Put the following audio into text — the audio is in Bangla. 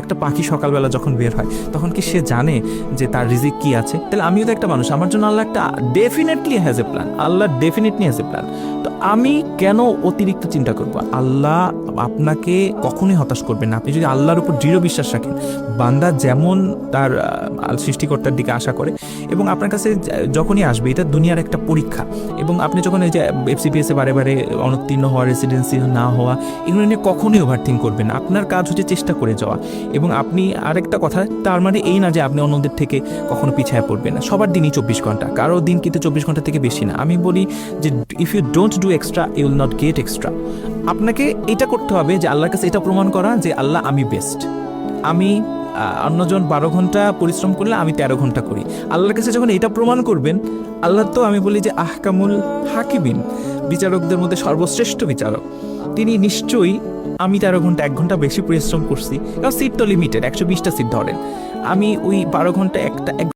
একটা পাখি সকালবেলা যখন বের হয় তখন কি সে জানে যে তার রিজিক কি আছে? তাহলে আমিও তো একটা মানুষ, আমার জন্য আল্লাহ একটা definitely has a plan, Allah definitely has a plan. তো আমি কেন অতিরিক্ত চিন্তা করব? আল্লাহ আপনাকে কখনোই হতাশ করবেন না আপনি যদি আল্লাহর উপর দৃঢ় বিশ্বাস রাখেন। বান্দা যেমন তার সৃষ্টিকর্তার দিকে আশা করে, এবং আপনার কাছে যখনই আসবে, এটা দুনিয়ার একটা পরীক্ষা, এবং আপনি যখন এই যে এফসিপিএসে বারে বারে অনুত্তীর্ণ হওয়া, রেসিডেন্সি না হওয়া, এগুলো নিয়ে কখনোই ওভারথিঙ্ক করবেন না। আপনার কাজ হচ্ছে চেষ্টা করে যাওয়া। এবং আপনি আরেকটা কথা, তার মানে এই না যে আপনি অন্যদের থেকে কখনো পিছিয়ে পড়বেন না। সবার দিনই 24 ঘন্টা, কারো দিন কিন্তু 24 ঘন্টা থেকে বেশি না। আমি বলি যে if you don't do extra you will not get extra. আপনাকে এটা করতে হবে যে আল্লাহর কাছে এটা প্রমাণ করা যে আল্লাহ আমি বেস্ট। আমি অন্যজন 12 ঘন্টা পরিশ্রম করলে আমি 13 ঘন্টা করি। আল্লাহর কাছে যখন এটা প্রমাণ করবেন, আল্লাহ তো আমি বলি যে আহকামুল হাকিমিন, বিচারকদের মধ্যে সর্বশ্রেষ্ঠ বিচারক, তিনি নিশ্চয়ই আমি 13 ঘন্টা 1 ঘন্টা বেশি পরিশ্রম করছি, কারণ সিট তো লিমিটেড, 120টা সিট ধরেন, আমি ওই 12 ঘন্টা